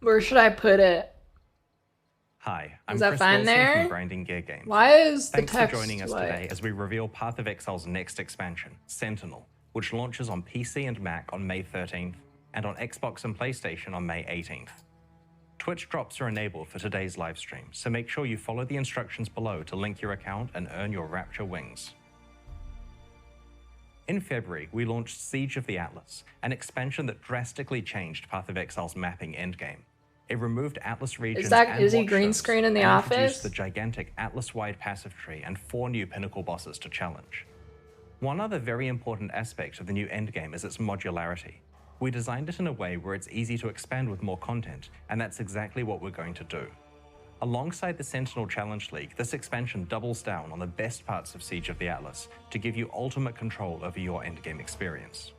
Where should I put it? Hi, I'm Is that Chris fine Wilson there? from Grinding Gear Games. Why is the Thanks for text joining us white? today as we reveal Path of Exile's next expansion, Sentinel, which launches on PC and Mac on May 13th, and on Xbox and PlayStation on May 18th. Twitch drops are enabled for today's livestream, so make sure you follow the instructions below to link your account and earn your Rapture wings. In February, we launched Siege of the Atlas, an expansion that drastically changed Path of Exile's mapping endgame. It removed Atlas regions Is he green screen in the office? Introduced the gigantic Atlas-wide passive tree and 4 new pinnacle bosses to challenge. One other very important aspect of the new endgame is its modularity. We designed it in a way where it's easy to expand with more content, and that's exactly what we're going to do. Alongside the Sentinel Challenge League, this expansion doubles down on the best parts of Siege of the Atlas to give you ultimate control over your endgame experience.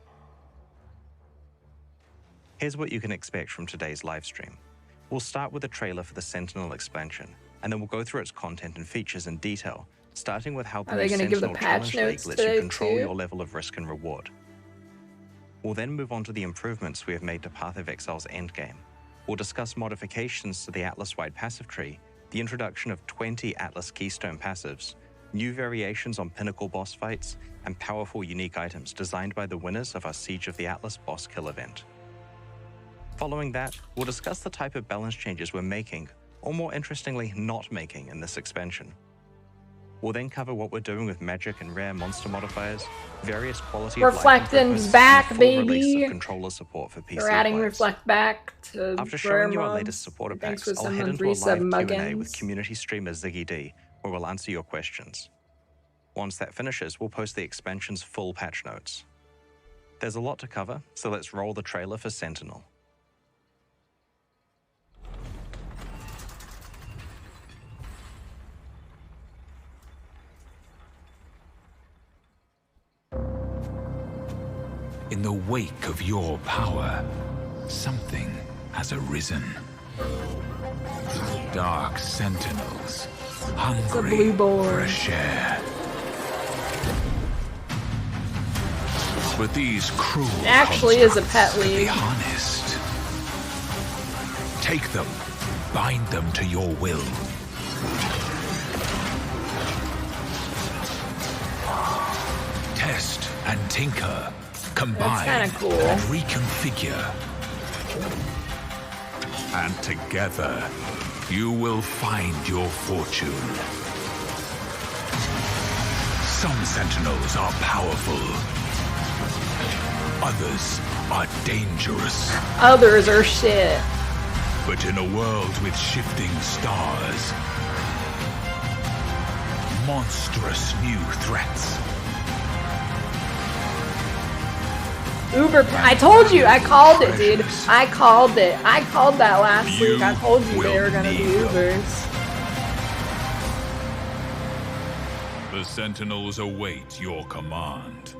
Here's what you can expect from today's livestream. We'll start with a trailer for the Sentinel expansion, and then we'll go through its content and features in detail, starting with how the new Sentinel Challenge League lets you control your level of risk and reward. We'll then move on to the improvements we have made to Path of Exile's endgame. We'll discuss modifications to the Atlas-wide passive tree, the introduction of 20 Atlas Keystone passives, new variations on pinnacle boss fights, and powerful unique items designed by the winners of our Siege of the Atlas boss kill event. Following that, we'll discuss the type of balance changes we're making, or more interestingly, not making in this expansion. We'll then cover what we're doing with magic and rare monster modifiers, various quality of life Reflecting's back, and the full baby. release of controller support for PC They're adding players. Reflect back to After showing you our latest supporter packs, I'll head into a live Q&A with community streamer Ziggy D, where we'll answer your questions. Once that finishes, we'll post the expansion's full patch notes. There's a lot to cover, so let's roll the trailer for Sentinel. In the wake of your power, something has arisen. Dark sentinels, hungry for a share. But these cruel actually is a pet constructs can be league. harnessed. Take them, bind them to your will. Test and tinker. Combine That's kinda cool. and reconfigure. And together, you will find your fortune. Some sentinels are powerful. Others are dangerous. Others are shit. But in a world with shifting stars, monstrous new threats, I told you, I called it, dude. I called it. I called that last week. I told you they were gonna be Ubers. the sentinels await your command.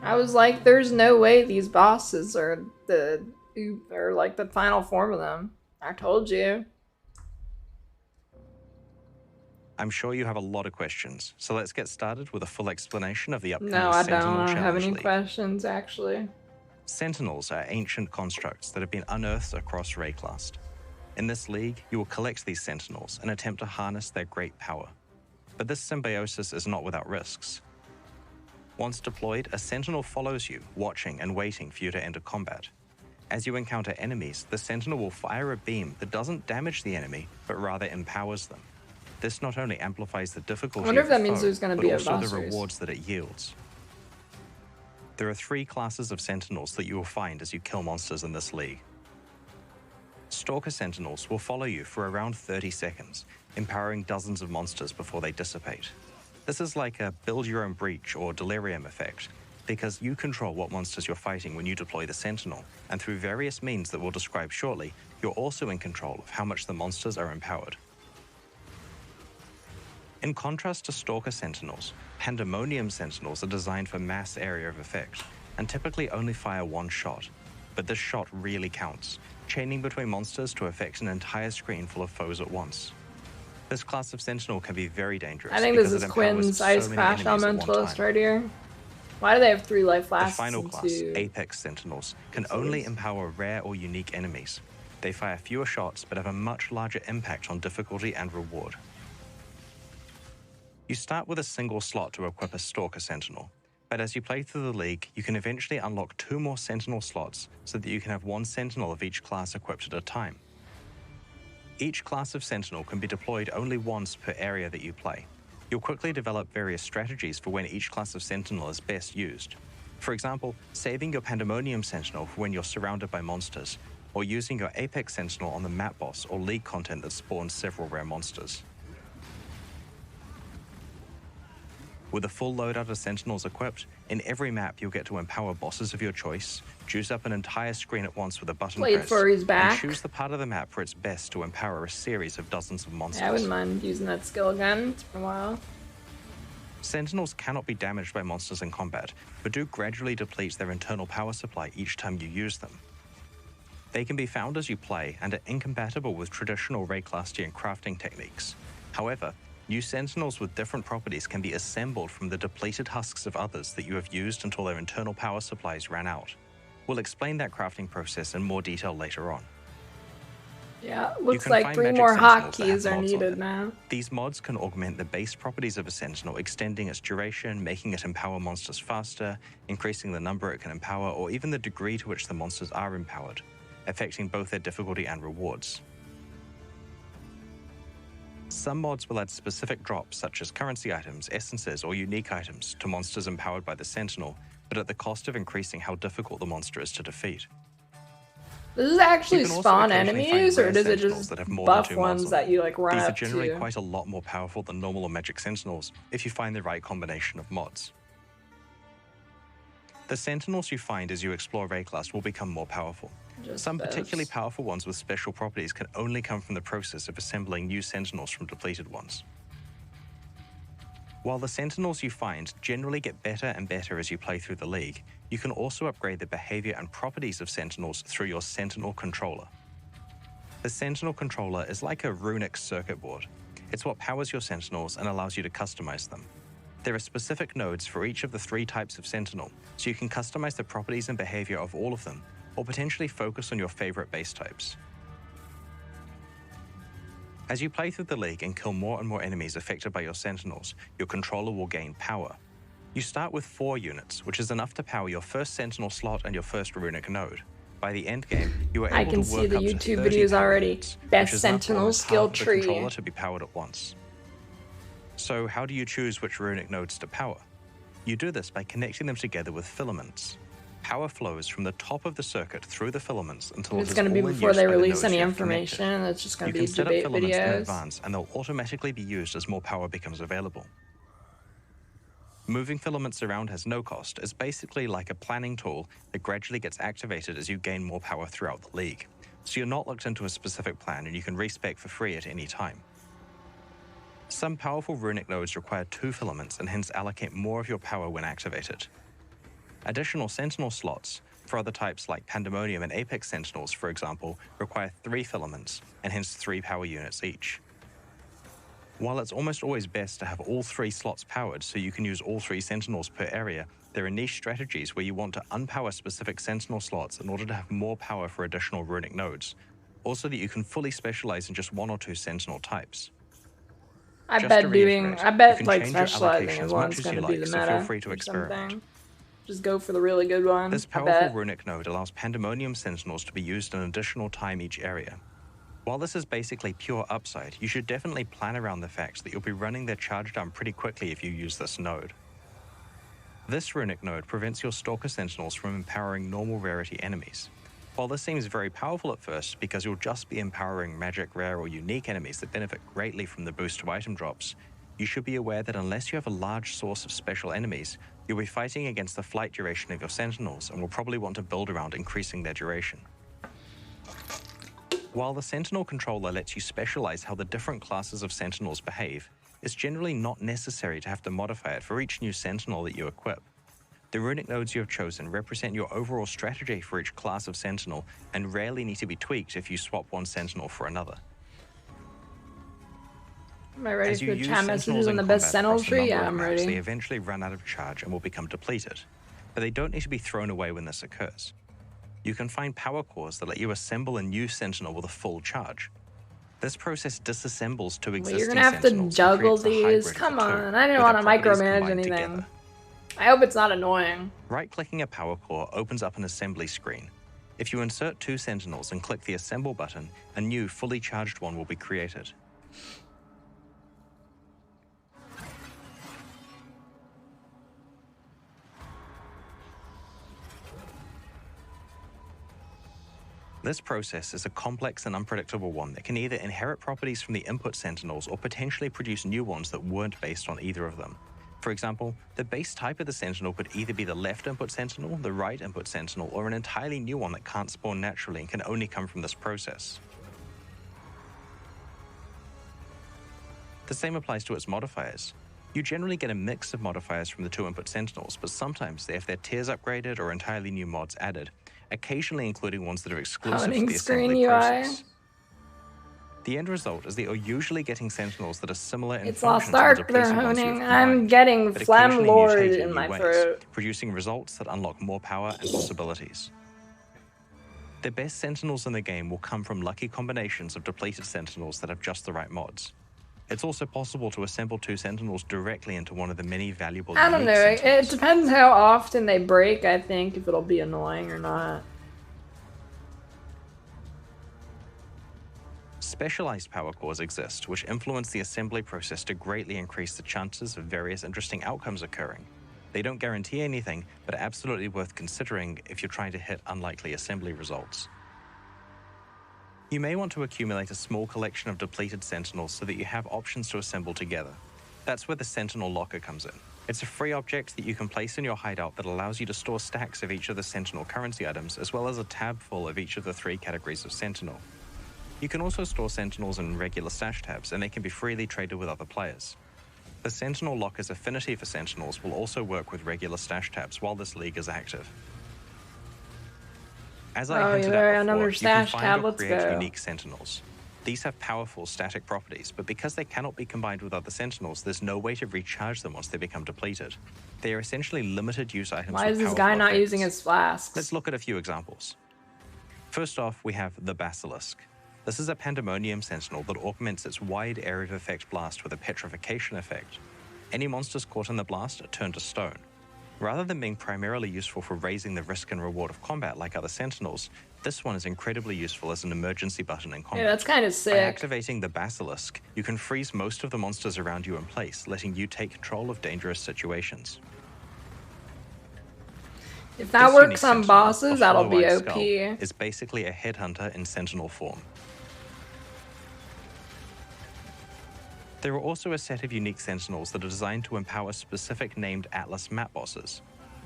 I was like, there's no way these bosses are like the final form of them. I told you. I'm sure you have a lot of questions, so let's get started with a full explanation of the upcoming No, I Sentinel don't have Challenge any League. questions, actually. Sentinels are ancient constructs that have been unearthed across Rayclast. In this league, you will collect these Sentinels and attempt to harness their great power. But this symbiosis is not without risks. Once deployed, a Sentinel follows you, watching and waiting for you to enter combat. As you encounter enemies, the Sentinel will fire a beam that doesn't damage the enemy, but rather empowers them. This not only amplifies the difficulty I wonder if of the that means foe, there's going to but be a also boss the race. rewards that it yields. There are 3 classes of Sentinels that you will find as you kill monsters in this league. Stalker Sentinels will follow you for around 30 seconds, empowering dozens of monsters before they dissipate. This is like a build-your-own breach or delirium effect, because you control what monsters you're fighting when you deploy the Sentinel, and through various means that we'll describe shortly, you're also in control of how much the monsters are empowered. In contrast to Stalker Sentinels, Pandemonium Sentinels are designed for mass area of effect, and typically only fire one shot. But this shot really counts, chaining between monsters to affect an entire screen full of foes at once. This class of Sentinel can be very dangerous. I think this is Quinn's Ice Crash Elementalist right here. Why do they have 3 life The lasts? final class, Apex Sentinels, can only empower rare or unique enemies. They fire fewer shots but have a much larger impact on difficulty and reward. You start with a single slot to equip a Stalker Sentinel, but as you play through the league, you can eventually unlock 2 more Sentinel slots so that you can have 1 Sentinel of each class equipped at a time. Each class of Sentinel can be deployed only once per area that you play. You'll quickly develop various strategies for when each class of Sentinel is best used. For example, saving your Pandemonium Sentinel for when you're surrounded by monsters, or using your Apex Sentinel on the map boss or league content that spawns several rare monsters. With a full loadout of Sentinels equipped, in every map you'll get to empower bosses of your choice, juice up an entire screen at once with a button press, and choose the part of the map where it's best to empower a series of dozens of monsters. Yeah, I wouldn't mind using that skill again. It's been a while. Sentinels cannot be damaged by monsters in combat, but do gradually deplete their internal power supply each time you use them. They can be found as you play and are incompatible with traditional Rayclastian crafting techniques. However, new Sentinels with different properties can be assembled from the depleted husks of others that you have used until their internal power supplies ran out. We'll explain that crafting process in more detail later on. Yeah, looks like 3 more hotkeys are needed now. These mods can augment the base properties of a Sentinel, extending its duration, making it empower monsters faster, increasing the number it can empower, or even the degree to which the monsters are empowered, affecting both their difficulty and rewards. Some mods will add specific drops, such as currency items, essences, or unique items, to monsters empowered by the Sentinel, but at the cost of increasing how difficult the monster is to defeat. Does it actually spawn enemies, or does it just buff ones that you like run up to? These are generally quite a lot more powerful than normal or magic Sentinels, if you find the right combination of mods. The Sentinels you find as you explore Rayclast will become more powerful. Some particularly powerful ones with special properties can only come from the process of assembling new Sentinels from depleted ones. While the Sentinels you find generally get better and better as you play through the league, you can also upgrade the behavior and properties of Sentinels through your Sentinel Controller. The Sentinel Controller is like a runic circuit board. It's what powers your Sentinels and allows you to customize them. There are specific nodes for each of the 3 types of Sentinel, so you can customize the properties and behavior of all of them, or potentially focus on your favorite base types. As you play through the league and kill more and more enemies affected by your Sentinels, your controller will gain power. You start with 4 units, which is enough to power your first Sentinel slot and your first runic node. By the end game, you are able to work up to 30 YouTube videos already. Best Sentinel skill tree. The controller to be powered at once. So how do you choose which runic nodes to power? You do this by connecting them together with filaments. Power flows from the top of the circuit through the filaments until it's going to be before they release any information. It's just going to be debate videos. You can set up filaments in advance, and they'll automatically be used as more power becomes available. Moving filaments around has no cost. It's basically like a planning tool that gradually gets activated as you gain more power throughout the league. So you're not locked into a specific plan, and you can respec for free at any time. Some powerful runic nodes require 2 filaments and hence allocate more of your power when activated. Additional Sentinel slots for other types like Pandemonium and Apex Sentinels, for example, require 3 filaments and hence 3 power units each. While it's almost always best to have all 3 slots powered so you can use all 3 Sentinels per area, there are niche strategies where you want to unpower specific Sentinel slots in order to have more power for additional runic nodes, also that you can fully specialize in just 1 or 2 Sentinel types. I bet like specializing in one's going to be the meta. So feel free to experiment. Just go for the really good one. This powerful runic node allows Pandemonium Sentinels to be used an additional time each area. While this is basically pure upside, you should definitely plan around the fact that you'll be running their charge down pretty quickly if you use this node. This runic node prevents your Stalker Sentinels from empowering normal rarity enemies. While this seems very powerful at first because you'll just be empowering magic, rare, or unique enemies that benefit greatly from the boost to item drops, you should be aware that unless you have a large source of special enemies, you'll be fighting against the flight duration of your Sentinels and will probably want to build around increasing their duration. While the Sentinel Controller lets you specialize how the different classes of Sentinels behave, it's generally not necessary to have to modify it for each new Sentinel that you equip. The runic nodes you have chosen represent your overall strategy for each class of Sentinel and rarely need to be tweaked if you swap one Sentinel for another. Am I ready for the chat messages on the best Sentinel tree? Yeah, I'm ready. They eventually run out of charge and will become depleted, but they don't need to be thrown away when this occurs. You can find power cores that let you assemble a new Sentinel with a full charge. This process disassembles two existing You're gonna have Sentinels to juggle and creates a these. hybrid Come of the two, on, I didn't where want their to properties micromanage combine anything. together. I hope it's not annoying. Right-clicking a power core opens up an assembly screen. If you insert two Sentinels and click the Assemble button, a new, fully charged one will be created. This process is a complex and unpredictable one that can either inherit properties from the input Sentinels or potentially produce new ones that weren't based on either of them. For example, the base type of the Sentinel could either be the left input Sentinel, the right input Sentinel, or an entirely new one that can't spawn naturally and can only come from this process. The same applies to its modifiers. You generally get a mix of modifiers from the two input Sentinels, but sometimes they have their tiers upgraded or entirely new mods added, occasionally including ones that are exclusive to the assembly process. The end result is that you're usually getting Sentinels that are similar in function to the depleted ones you've combined, I'm getting Phlegm Lord in my throat, producing results that unlock more power and possibilities. The best Sentinels in the game will come from lucky combinations of depleted Sentinels that have just the right mods. It's also possible to assemble two Sentinels directly into one of the many valuable I don't know, Sentinels. it depends how often they break, I think, if it'll be annoying or not. Specialized power cores exist, which influence the assembly process to greatly increase the chances of various interesting outcomes occurring. They don't guarantee anything, but are absolutely worth considering if you're trying to hit unlikely assembly results. You may want to accumulate a small collection of depleted Sentinels so that you have options to assemble together. That's where the Sentinel Locker comes in. It's a free object that you can place in your hideout that allows you to store stacks of each of the Sentinel currency items, as well as a tab full of each of the 3 categories of Sentinel. You can also store Sentinels in regular stash tabs, and they can be freely traded with other players. The Sentinel Locker's affinity for Sentinels will also work with regular stash tabs while this league is active. As I hinted at before, you can find or create unique Sentinels. These have powerful static properties, but because they cannot be combined with other Sentinels, there's no way to recharge them once they become depleted. They are essentially limited use items. Why is this guy not using his flasks? Let's look at a few examples. First off, we have the Basilisk. This is a Pandemonium Sentinel that augments its wide area of effect blast with a petrification effect. Any monsters caught in the blast are turned to stone. Rather than being primarily useful for raising the risk and reward of combat like other Sentinels, this one is incredibly useful as an emergency button in combat. Yeah, that's kind of sick. By activating the Basilisk, you can freeze most of the monsters around you in place, letting you take control of dangerous situations. If that works on bosses, that'll be OP. Is basically a headhunter in Sentinel form. There are also a set of unique Sentinels that are designed to empower specific named Atlas map bosses.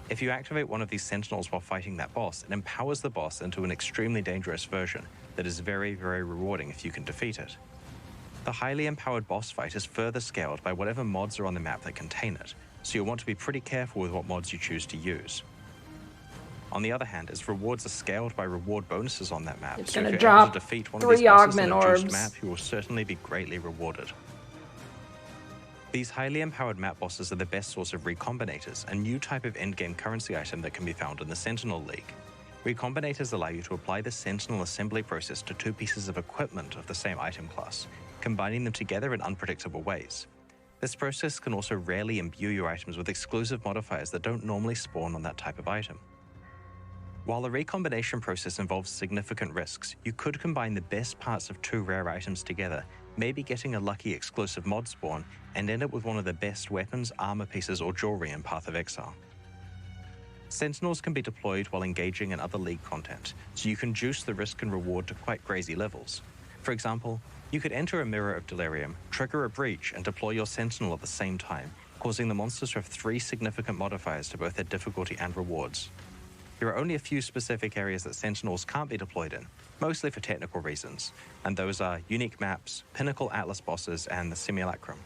If you activate one of these Sentinels while fighting that boss, it empowers the boss into an extremely dangerous version that is very, very rewarding if you can defeat it. The highly empowered boss fight is further scaled by whatever mods are on the map that contain it, so you'll want to be pretty careful with what mods you choose to use. On the other hand, its rewards are scaled by reward bonuses on that map, it's so if you're able to defeat one of these bosses on a juiced map, you will certainly be greatly rewarded. These highly empowered map bosses are the best source of recombinators, a new type of endgame currency item that can be found in the Sentinel League. Recombinators allow you to apply the Sentinel assembly process to 2 pieces of equipment of the same item class, combining them together in unpredictable ways. This process can also rarely imbue your items with exclusive modifiers that don't normally spawn on that type of item. While the recombination process involves significant risks, you could combine the best parts of 2 rare items together, maybe getting a lucky exclusive mod spawn, and end up with one of the best weapons, armor pieces, or jewelry in Path of Exile. Sentinels can be deployed while engaging in other League content, so you can juice the risk and reward to quite crazy levels. For example, you could enter a Mirror of Delirium, trigger a breach, and deploy your Sentinel at the same time, causing the monsters to have 3 significant modifiers to both their difficulty and rewards. There are only a few specific areas that Sentinels can't be deployed in, mostly for technical reasons, and those are unique maps, pinnacle Atlas bosses, and the Simulacrum.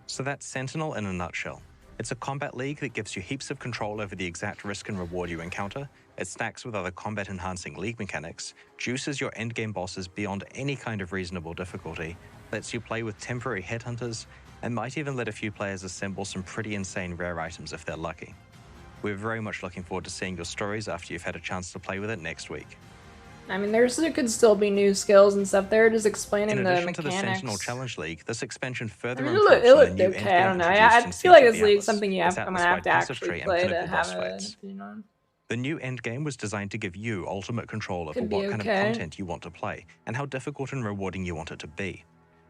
So that's Sentinel in a nutshell. It's a combat league that gives you heaps of control over the exact risk and reward you encounter, it stacks with other combat-enhancing league mechanics, juices your endgame bosses beyond any kind of reasonable difficulty, lets you play with temporary headhunters, and might even let a few players assemble some pretty insane rare items if they're lucky. We're very much looking forward to seeing your stories after you've had a chance to play with it next week. I mean, there could still be new skills and stuff. They're just explaining the mechanics. In addition to the Sentinel Challenge League, this expansion further it improves looked okay. I don't know. I feel like this league is something I'm gonna have to actually play to have an opinion on. The new endgame was designed to give you ultimate control over what kind of content you want to play and how difficult and rewarding you want it to be.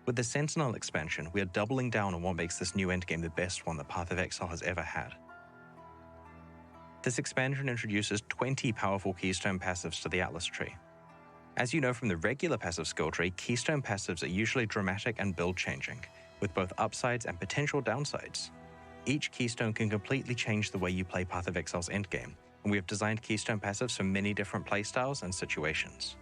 With the Sentinel expansion, we are doubling down on what makes this new endgame the best one that Path of Exile has ever had. This expansion introduces 20 powerful Keystone passives to the Atlas tree. As you know from the regular passive skill tree, Keystone passives are usually dramatic and build-changing, with both upsides and potential downsides. Each Keystone can completely change the way you play Path of Exile's endgame, and we have designed Keystone passives for many different playstyles and situations.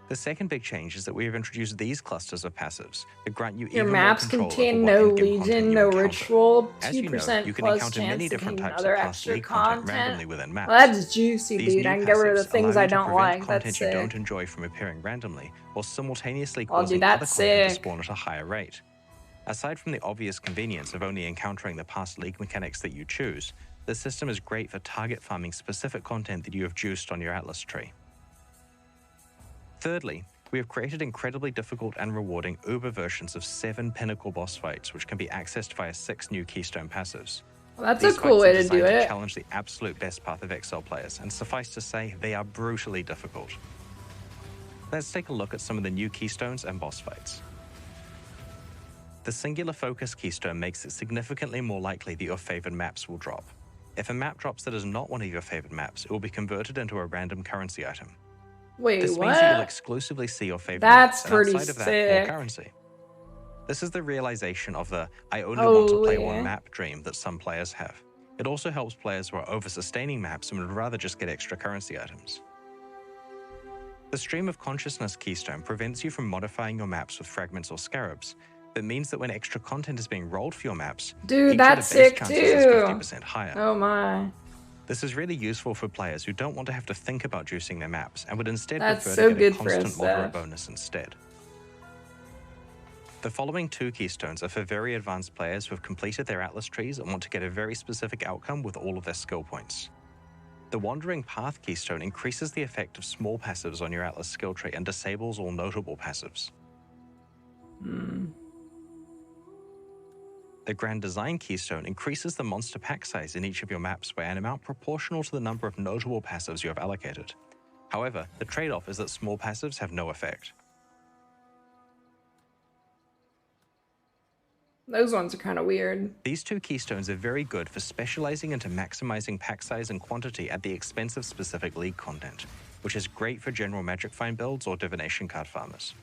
The second big change is that we have introduced these clusters of passives that grant you your maps contain no legion, no ritual, 2% you can plus encounter chance many to different gain types other of Class extra League content content. randomly within maps. Well, that's juicy, These dude. new I can get rid of the passives things allow I you to don't prevent like. content That's you sick. don't enjoy from appearing randomly, while simultaneously Oh, causing dude, other that's content to sick. spawn at a higher rate. Aside from the obvious convenience of only encountering the past League mechanics that you choose, the system is great for target farming specific content that you have juiced on your Atlas tree. Thirdly, we have created incredibly difficult and rewarding Uber versions of 7 pinnacle boss fights, which can be accessed via 6 new Keystone passives. Well, that's These a cool fights way are to do designed it. to challenge the absolute best Path of Exile players, and suffice to say, they are brutally difficult. Let's take a look at some of the new Keystones and boss fights. The Singular Focus Keystone makes it significantly more likely that your favored maps will drop. If a map drops that is not one of your favored maps, it will be converted into a random currency item. Wait, this what? means that you'll exclusively see your favorite That's maps, and pretty outside of that, sick. more currency. This is the realization of the I only want to play one map dream that some players have. It also helps players who are over-sustaining maps and would rather just get extra currency items. The Stream of Consciousness Keystone prevents you from modifying your maps with fragments or scarabs, but means that when extra content is being rolled for your maps, dude, that's sick too. is 50% higher. Oh my. This is really useful for players who don't want to have to think about juicing their maps and would instead That's prefer so to get a good for constant moderate SF. bonus instead. The following 2 Keystones are for very advanced players who have completed their Atlas trees and want to get a very specific outcome with all of their skill points. The Wandering Path Keystone increases the effect of small passives on your Atlas skill tree and disables all notable passives. The Grand Design Keystone increases the monster pack size in each of your maps by an amount proportional to the number of notable passives you have allocated. However, the trade-off is that small passives have no effect. Those ones are kind of weird. These 2 Keystones are very good for specializing into maximizing pack size and quantity at the expense of specific League content, which is great for general Magic Find builds or Divination card farmers.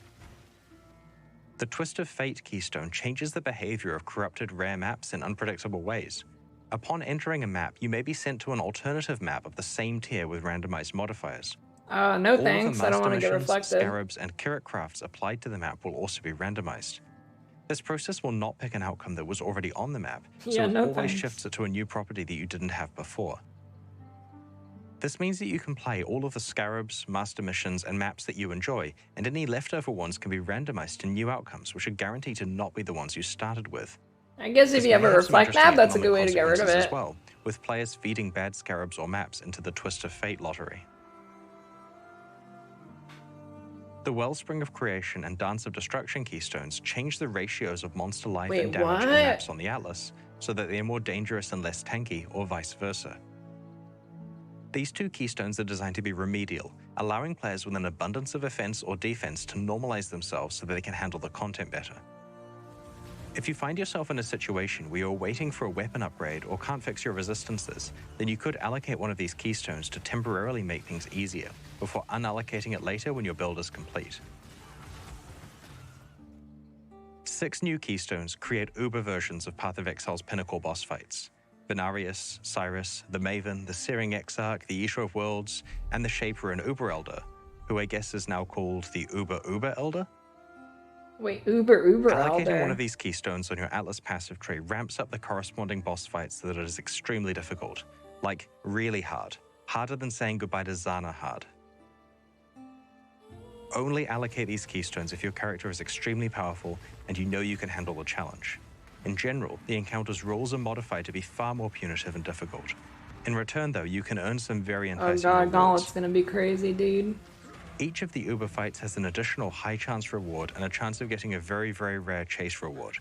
The Twist of Fate Keystone changes the behavior of corrupted rare maps in unpredictable ways. Upon entering a map, you may be sent to an alternative map of the same tier with randomized modifiers. No thanks, I don't want to get missions, reflected. Scarabs, and Kirit crafts applied to the map will also be randomized. This process will not pick an outcome that was already on the map, so it always shifts it to a new property that you didn't have before. This means that you can play all of the Scarabs, Master Missions, and maps that you enjoy, and any leftover ones can be randomized to new outcomes, which are guaranteed to not be the ones you started with. I guess if you have a reflect map, that's a good way to get rid of it. As well, with players feeding bad Scarabs or maps into the Twist of Fate lottery. The Wellspring of Creation and Dance of Destruction Keystones change the ratios of monster life and damage on maps on the Atlas, so that they are more dangerous and less tanky, or vice versa. These 2 Keystones are designed to be remedial, allowing players with an abundance of offense or defense to normalize themselves so that they can handle the content better. If you find yourself in a situation where you're waiting for a weapon upgrade or can't fix your resistances, then you could allocate one of these Keystones to temporarily make things easier, before unallocating it later when your build is complete. 6 new Keystones create Uber versions of Path of Exile's pinnacle boss fights. Venarius, Cyrus, the Maven, the Searing Exarch, the Eater of Worlds, and the Shaper and Uber Elder, who I guess is now called the Uber Elder? Wait, Uber Allocating Elder. one of these Keystones on your Atlas passive tree ramps up the corresponding boss fights so that it is extremely difficult. Like, really hard. Harder than saying goodbye to Zana hard. Only allocate these Keystones if your character is extremely powerful and you know you can handle the challenge. In general, the encounter's rules are modified to be far more punitive and difficult. In return, though, you can earn some very enticing rewards. Gauntlet's gonna be crazy, dude. Each of the Uber fights has an additional high chance reward and a chance of getting a very, very rare chase reward.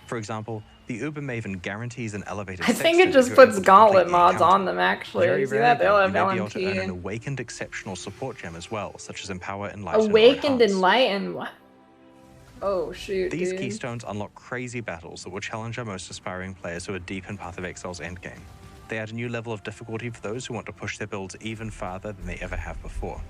For example, the Uber Maven guarantees an elevated I think it just puts gauntlet mods on them, actually. Very See that? They'll have you may be able to earn LMT. an awakened exceptional support gem as well, such as Empower, Enlighten, Awakened, or Enhance. Enlighten? What? Oh, shoot, These dude. Keystones unlock crazy battles that will challenge our most aspiring players who are deep in Path of Exile's endgame. They add a new level of difficulty for those who want to push their builds even farther than they ever have before.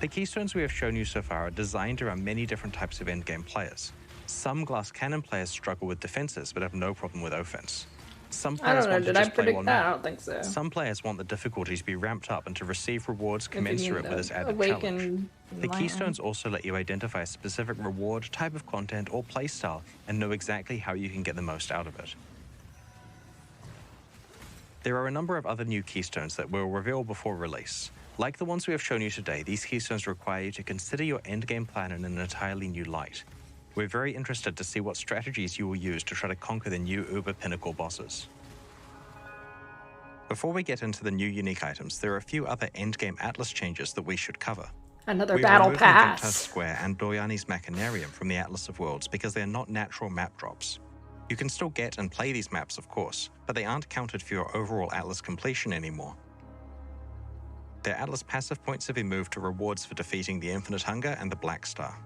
The Keystones we have shown you so far are designed around many different types of endgame players. Some glass cannon players struggle with defenses but have no problem with offense. Some players want to just play one map. I don't think so. Some players want the difficulty to be ramped up and to receive rewards commensurate with this added challenge. The Keystones also let you identify a specific reward, type of content, or playstyle and know exactly how you can get the most out of it. There are a number of other new Keystones that we'll reveal before release. Like the ones we have shown you today, these Keystones require you to consider your endgame plan in an entirely new light. We're very interested to see what strategies you will use to try to conquer the new Uber Pinnacle bosses. Before we get into the new unique items, there are a few other endgame Atlas changes that we should cover. Another battle pass. Victor's Square and Doyani's Machinarium from the Atlas of Worlds because they're not natural map drops. You can still get and play these maps, of course, but they aren't counted for your overall Atlas completion anymore. Their Atlas passive points have been moved to rewards for defeating the Infinite Hunger and the Black Star.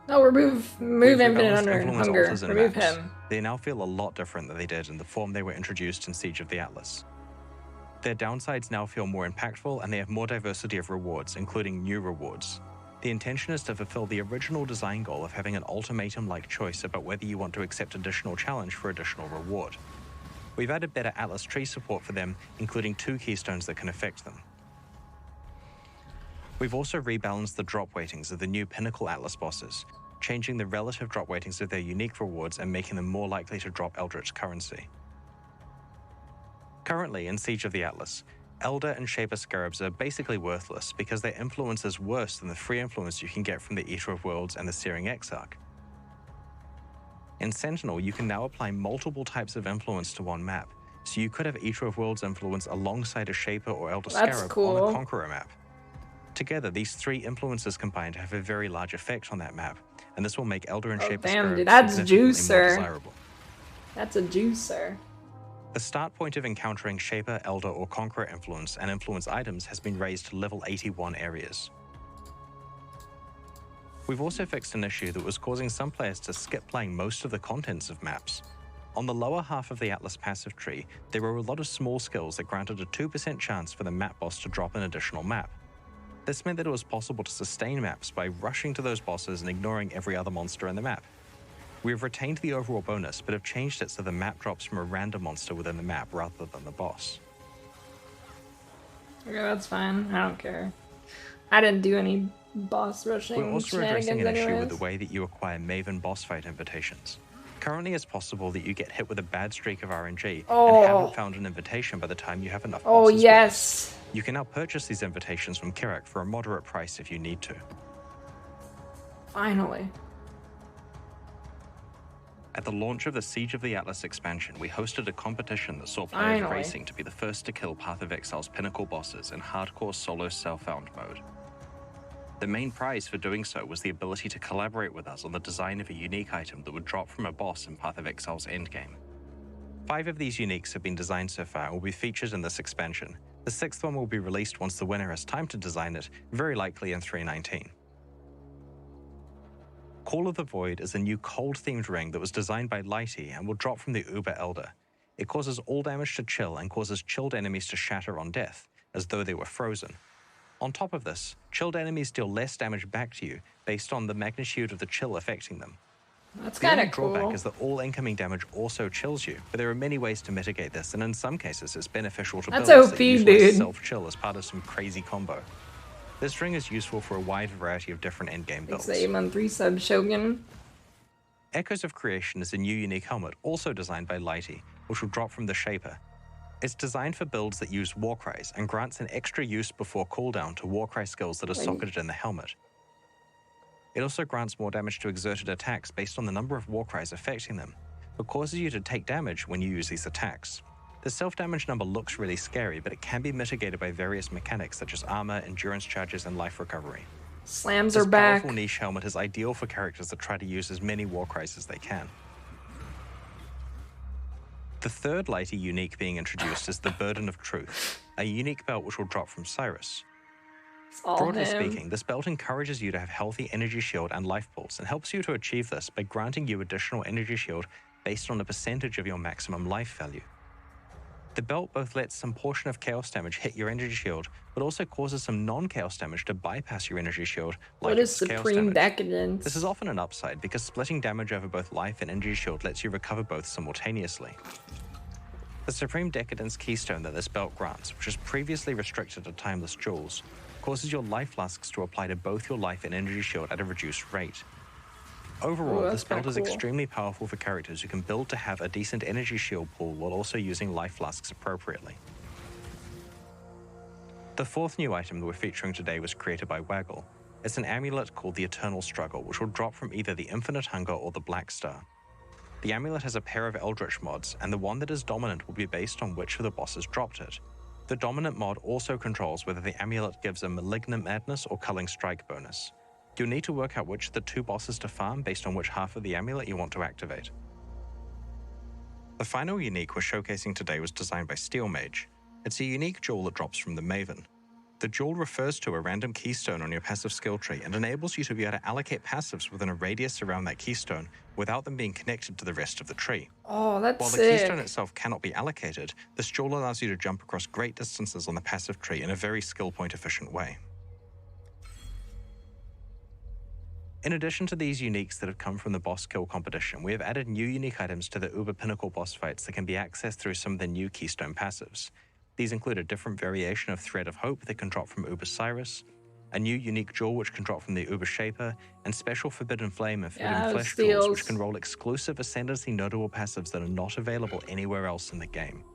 No, remove Infinite Hunger. Remove him. They now feel a lot different than they did in the form they were introduced in Siege of the Atlas. Their downsides now feel more impactful and they have more diversity of rewards, including new rewards. The intention is to fulfill the original design goal of having an ultimatum-like choice about whether you want to accept additional challenge for additional reward. We've added better Atlas tree support for them, including 2 Keystones that can affect them. We've also rebalanced the drop weightings of the new Pinnacle Atlas bosses, changing the relative drop weightings of their unique rewards and making them more likely to drop Eldritch currency. Currently, in Siege of the Atlas, Elder and Shaper Scarabs are basically worthless because their influence is worse than the free influence you can get from the Eater of Worlds and the Searing Exarch. In Sentinel, you can now apply multiple types of influence to one map, so you could have Eater of Worlds influence alongside a Shaper or Elder Scarab on a Conqueror map. Together, these 3 influences combined have a very large effect on that map, and this will make Elder and Shaper Scarabs that's significantly juicer. more desirable. That's a juicer. The start point of encountering Shaper, Elder, or Conqueror influence and influence items has been raised to level 81 areas. We've also fixed an issue that was causing some players to skip playing most of the contents of maps. On the lower half of the Atlas passive tree, there were a lot of small skills that granted a 2% chance for the map boss to drop an additional map. This meant that it was possible to sustain maps by rushing to those bosses and ignoring every other monster in the map. We have retained the overall bonus, but have changed it so the map drops from a random monster within the map rather than the boss. Okay, that's fine. I don't care. I didn't do any boss rushing. We're also addressing an issue anyways. with the way that you acquire Maven boss fight invitations. Currently, it's possible that you get hit with a bad streak of RNG and haven't found an invitation by the time you have enough bosses. Oh, yes. You can now purchase these invitations from Kirak for a moderate price if you need to. Finally. At the launch of the Siege of the Atlas expansion, we hosted a competition that saw players racing to be the first to kill Path of Exile's pinnacle bosses in hardcore solo self-found mode. The main prize for doing so was the ability to collaborate with us on the design of a unique item that would drop from a boss in Path of Exile's endgame. 5 of these uniques have been designed so far and will be featured in this expansion. The 6th one will be released once the winner has time to design it, very likely in 3.19. Call of the Void is a new cold-themed ring that was designed by Lighty and will drop from the Uber Elder. It causes all damage to chill and causes chilled enemies to shatter on death, as though they were frozen. On top of this, chilled enemies deal less damage back to you based on the magnitude of the chill affecting them. That's kind of cool. The drawback is that all incoming damage also chills you, but there are many ways to mitigate this, and in some cases it's beneficial to builds that utilize self-chill as part of some crazy combo. This ring is useful for a wide variety of different endgame builds. Thanks, 8 month 3 sub Shogun. Echoes of Creation is a new unique helmet also designed by Lighty, which will drop from the Shaper. It's designed for builds that use Warcries and grants an extra use before cooldown to Warcry skills that are socketed in the helmet. It also grants more damage to exerted attacks based on the number of Warcries affecting them, but causes you to take damage when you use these attacks. The self-damage number looks really scary, but it can be mitigated by various mechanics such as armor, endurance charges, and life recovery. Slams are back. This powerful niche helmet is ideal for characters that try to use as many Warcries as they can. The third lighter unique being introduced is the Burden of Truth, a unique belt which will drop from Kyris. Broadly speaking, this belt encourages you to have healthy energy shield and life pools and helps you to achieve this by granting you additional energy shield based on a percentage of your maximum life value. The belt both lets some portion of chaos damage hit your energy shield, but also causes some non-chaos damage to bypass your energy shield. What is Supreme Decadence? This is often an upside because splitting damage over both life and energy shield lets you recover both simultaneously. The Supreme Decadence keystone that this belt grants, which is previously restricted to timeless jewels, causes your life flasks to apply to both your life and energy shield at a reduced rate. Overall, this belt is extremely powerful for characters who can build to have a decent energy shield pool while also using life flasks appropriately. The fourth new item that we're featuring today was created by Waggle. It's an amulet called the Eternal Struggle, which will drop from either the Infinite Hunger or the Black Star. The amulet has a pair of Eldritch mods, and the one that is dominant will be based on which of the bosses dropped it. The dominant mod also controls whether the amulet gives a Malignant Madness or Culling Strike bonus. You'll need to work out which of the two bosses to farm based on which half of the amulet you want to activate. The final unique we're showcasing today was designed by Steel Mage. It's a unique jewel that drops from the Maven. The jewel refers to a random keystone on your passive skill tree and enables you to be able to allocate passives within a radius around that keystone without them being connected to the rest of the tree. Oh, that's While the sick. keystone itself cannot be allocated, this jewel allows you to jump across great distances on the passive tree in a very skill point efficient way. In addition to these uniques that have come from the boss kill competition, we have added new unique items to the Uber Pinnacle boss fights that can be accessed through some of the new Keystone passives. These include a different variation of Thread of Hope that can drop from Uber Kyris, a new unique jewel which can drop from the Uber Shaper, and special Forbidden Flame and Forbidden Flesh jewels which can roll exclusive Ascendancy notable passives that are not available anywhere else in the game.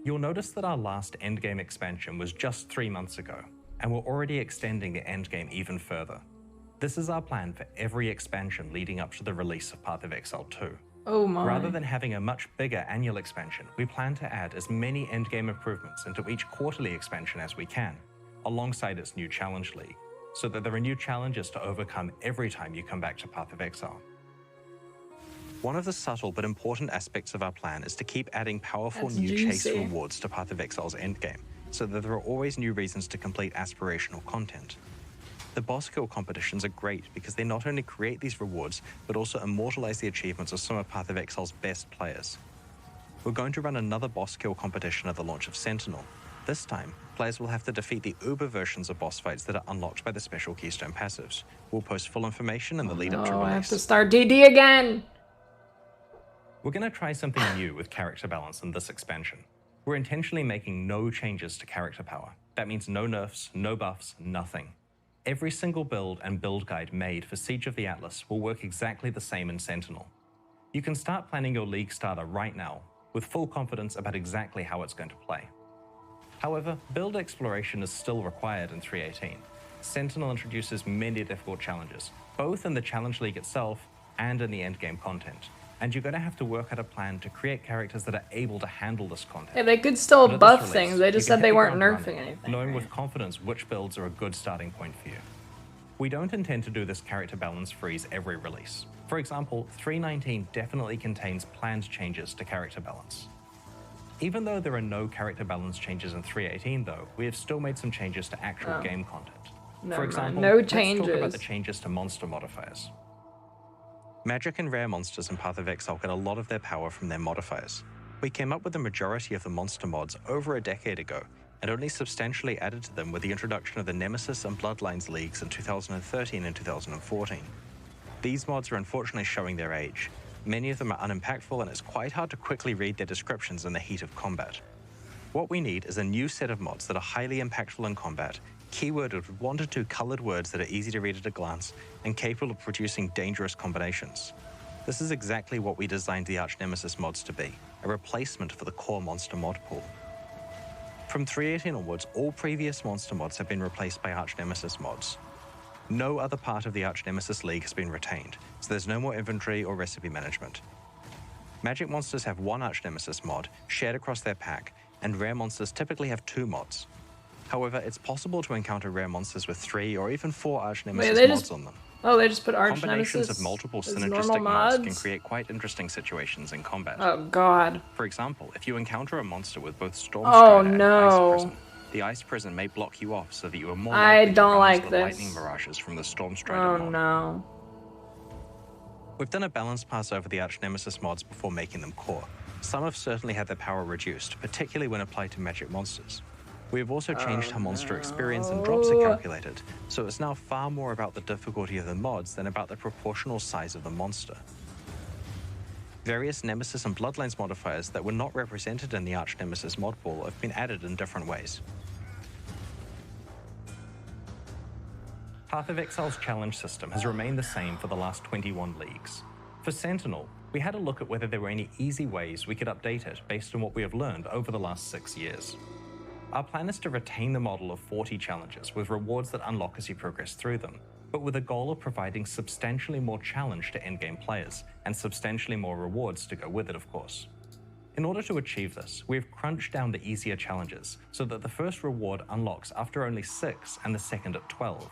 You'll notice that our last Endgame expansion was just 3 months ago, and we're already extending the Endgame even further. This is our plan for every expansion leading up to the release of Path of Exile 2. Oh my. Rather than having a much bigger annual expansion, we plan to add as many Endgame improvements into each quarterly expansion as we can, alongside its new Challenge League, so that there are new challenges to overcome every time you come back to Path of Exile. One of the subtle but important aspects of our plan is to keep adding powerful new chase rewards to Path of Exile's endgame, so that there are always new reasons to complete aspirational content. The boss kill competitions are great because they not only create these rewards, but also immortalize the achievements of some of Path of Exile's best players. We're going to run another boss kill competition at the launch of Sentinel. This time, players will have to defeat the Uber versions of boss fights that are unlocked by the special Keystone passives. We'll post full information in the lead up to release. I have to start DD again! We're going to try something new with character balance in this expansion. We're intentionally making no changes to character power. That means no nerfs, no buffs, nothing. Every single build and build guide made for Siege of the Atlas will work exactly the same in Sentinel. You can start planning your league starter right now, with full confidence about exactly how it's going to play. However, build exploration is still required in 3.18. Sentinel introduces many difficult challenges, both in the Challenge League itself and in the endgame content. And you're going to have to work out a plan to create characters that are able to handle this content. Yeah, they could still buff things, they just said they weren't nerfing anything. Knowing with confidence which builds are a good starting point for you. We don't intend to do this character balance freeze every release. For example, 3.19 definitely contains planned changes to character balance. Even though there are no character balance changes in 3.18 though, we have still made some changes to actual game content. For example, let's talk about the changes to monster modifiers. Magic and rare monsters in Path of Exile get a lot of their power from their modifiers. We came up with the majority of the monster mods over a decade ago, and only substantially added to them with the introduction of the Nemesis and Bloodlines leagues in 2013 and 2014. These mods are unfortunately showing their age. Many of them are unimpactful, and it's quite hard to quickly read their descriptions in the heat of combat. What we need is a new set of mods that are highly impactful in combat, keyworded with 1 to 2 colored words that are easy to read at a glance, and capable of producing dangerous combinations. This is exactly what we designed the Arch Nemesis mods to be, a replacement for the core monster mod pool. From 3.18 onwards, all previous monster mods have been replaced by Arch Nemesis mods. No other part of the Arch Nemesis League has been retained, so there's no more inventory or recipe management. Magic monsters have one Arch Nemesis mod shared across their pack, and rare monsters typically have 2 mods. However, it's possible to encounter rare monsters with 3 or even 4 Arch Nemesis mods on them. Oh, they just put Arch Combinations Nemesis of multiple as synergistic normal mods mods can create quite interesting situations in combat. Oh god. For example, if you encounter a monster with both Storm Oh Strider and no. Ice Prison, the Ice Prison may block you off so that you are more likely to run into the lightning mirages from the Storm Strider mod. Oh no. We've done a balance pass over the Arch Nemesis mods before making them core. Some have certainly had their power reduced, particularly when applied to magic monsters. We have also changed how monster experience and drops are calculated, so it's now far more about the difficulty of the mods than about the proportional size of the monster. Various Nemesis and Bloodlines modifiers that were not represented in the Arch Nemesis mod pool have been added in different ways. Path of Exile's challenge system has remained the same for the last 21 leagues. For Sentinel, we had a look at whether there were any easy ways we could update it based on what we have learned over the last 6 years. Our plan is to retain the model of 40 challenges with rewards that unlock as you progress through them, but with a goal of providing substantially more challenge to endgame players, and substantially more rewards to go with it, of course. In order to achieve this, we have crunched down the easier challenges so that the first reward unlocks after only 6 and the second at 12.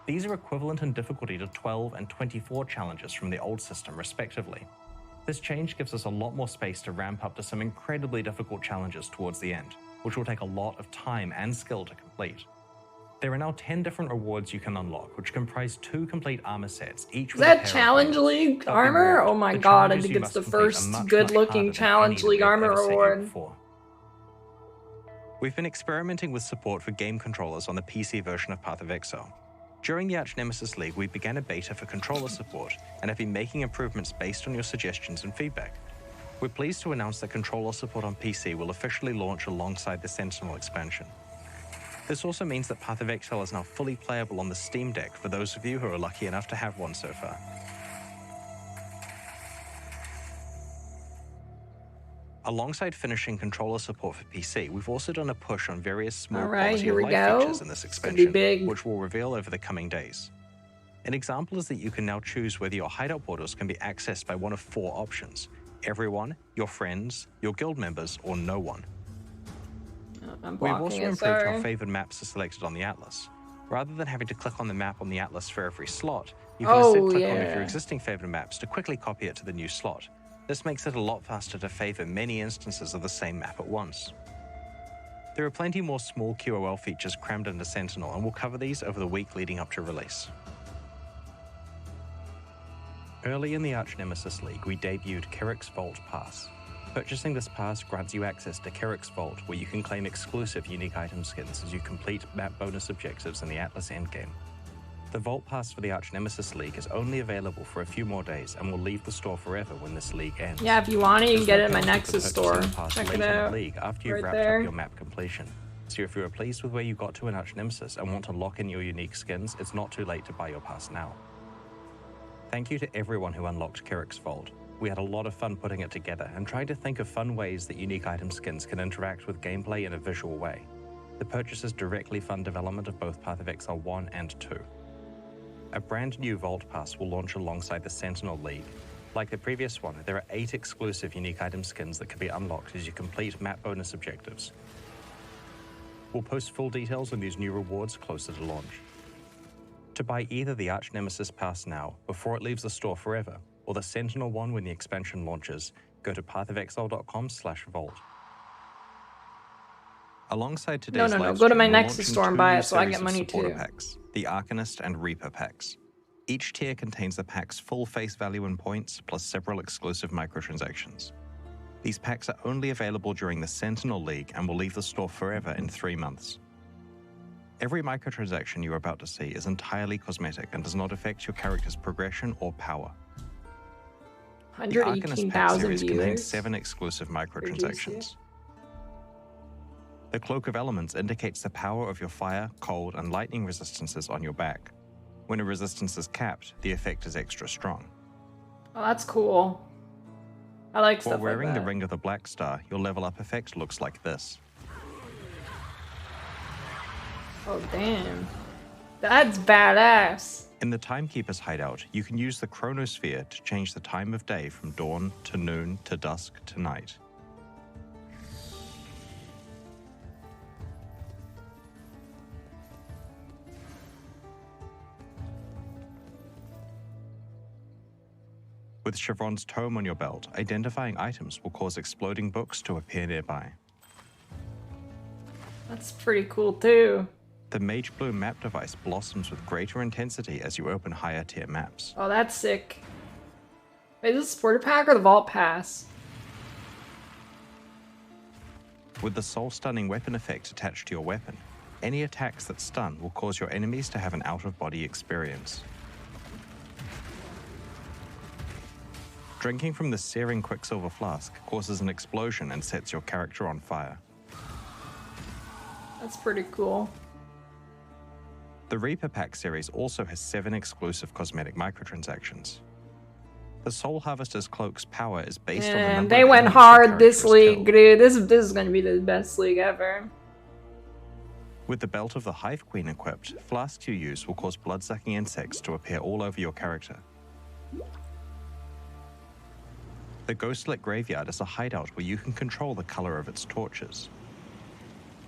These are equivalent in difficulty to 12 and 24 challenges from the old system, respectively. This change gives us a lot more space to ramp up to some incredibly difficult challenges towards the end, which will take a lot of time and skill to complete. There are now 10 different rewards you can unlock, which comprise 2 complete armor sets, each with a pair of Challenge League armor? Oh my god, I think it's the first good-looking Challenge League armor reward. We've been experimenting with support for game controllers on the PC version of Path of Exile. During the Arch Nemesis League, we began a beta for controller support and have been making improvements based on your suggestions and feedback. We're pleased to announce that controller support on PC will officially launch alongside the Sentinel expansion. This also means that Path of Exile is now fully playable on the Steam Deck for those of you who are lucky enough to have one so far. Alongside finishing controller support for PC, we've also done a push on various small quality of life features in this expansion, which we'll reveal over the coming days. An example is that you can now choose whether your hideout portals can be accessed by one of 4 options: everyone, your friends, your guild members, or no one. We've also improved how favored maps are selected on the Atlas. Rather than having to click on the map on the Atlas for every slot, you can instead click on one of your existing favored maps to quickly copy it to the new slot. This makes it a lot faster to favor many instances of the same map at once. There are plenty more small QOL features crammed into Sentinel, and we'll cover these over the week leading up to release. Early in the Arch Nemesis League, we debuted Kyris Vault Pass. Purchasing this pass grants you access to Kyris Vault, where you can claim exclusive unique item skins as you complete map bonus objectives in the Atlas Endgame. The Vault Pass for the Arch Nemesis League is only available for a few more days and will leave the store forever when this league ends. Yeah, if you want it, you can get it in my Nexus store. Check it out. League after you've wrapped up your map completion. So if you are pleased with where you got to in Arch Nemesis and want to lock in your unique skins, it's not too late to buy your pass now. Thank you to everyone who unlocked Kyris Vault. We had a lot of fun putting it together and trying to think of fun ways that unique item skins can interact with gameplay in a visual way. The purchases directly fund development of both Path of Exile 1 and 2. A brand new Vault Pass will launch alongside the Sentinel League. Like the previous one, there are 8 exclusive unique item skins that can be unlocked as you complete map bonus objectives. We'll post full details on these new rewards closer to launch. To buy either the Arch Nemesis Pass now, before it leaves the store forever, or the Sentinel one when the expansion launches, go to pathofexile.com/vault. Alongside today's live go to my stream, Nexus store and buy it so I get money too. Packs, the Arcanist and Reaper packs. Each tier contains the pack's full face value in points, plus several exclusive microtransactions. These packs are only available during the Sentinel League and will leave the store forever in 3 months. Every microtransaction you are about to see is entirely cosmetic and does not affect your character's progression or power. The Arcanist pack series contains 7 exclusive microtransactions. The Cloak of Elements indicates the power of your fire, cold, and lightning resistances on your back. When a resistance is capped, the effect is extra strong. Oh, that's cool. I like stuff like that. While wearing the Ring of the Black Star, your level up effect looks like this. Oh, damn. That's badass. In the Timekeeper's hideout, you can use the chronosphere to change the time of day from dawn to noon to dusk to night. With Chevron's tome on your belt, identifying items will cause exploding books to appear nearby. That's pretty cool too. The Mage Blue map device blossoms with greater intensity as you open higher tier maps. Oh, that's sick. Wait, is this Supporter Pack or the Vault Pass? With the Soul Stunning weapon effect attached to your weapon, any attacks that stun will cause your enemies to have an out-of-body experience. Drinking from the Searing Quicksilver Flask causes an explosion and sets your character on fire. That's pretty cool. The Reaper Pack series also has 7 exclusive cosmetic microtransactions. The Soul Harvester's Cloak's power is based on the number they of went enemies hard the this character league, has dude. This is gonna be the best league ever. With the Belt of the Hive Queen equipped, flasks you use will cause blood-sucking insects to appear all over your character. The Ghostlit Graveyard is a hideout where you can control the color of its torches.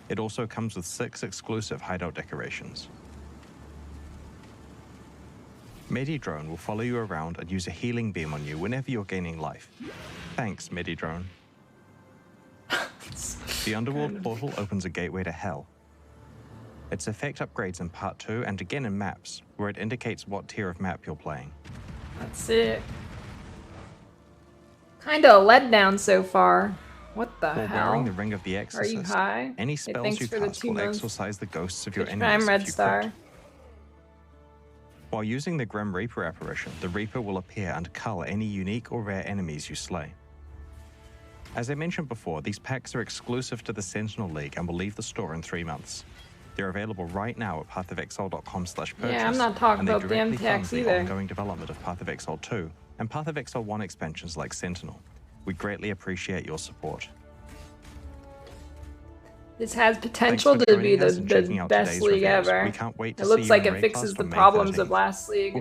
It also comes with 6 exclusive hideout decorations. Medidrone will follow you around and use a healing beam on you whenever you're gaining life. Thanks, Medidrone. The Underworld portal opens a gateway to Hell. Its effect upgrades in Part 2 and again in maps, where it indicates what tier of map you're playing. That's it. Kinda a letdown so far. What the While hell? wearing the Ring of the Exorcist, Are you high? any spells you cast will exorcise the ghosts of your enemies I'm Red if you Star. crit. While using the Grim Reaper apparition, the Reaper will appear and cull any unique or rare enemies you slay. As I mentioned before, these packs are exclusive to the Sentinel League and will leave the store in 3 months. They're available right now at pathofexile.com/purchase. Yeah, I'm not talking and they about the directly fund MTX the either. ongoing development of Path of Exile 2 and Path of Exile 1 expansions like Sentinel. We greatly appreciate your support. This has potential to be the best league ever. We can't wait to It see looks you like in it raid class fixes for the May problems 13th. of last league.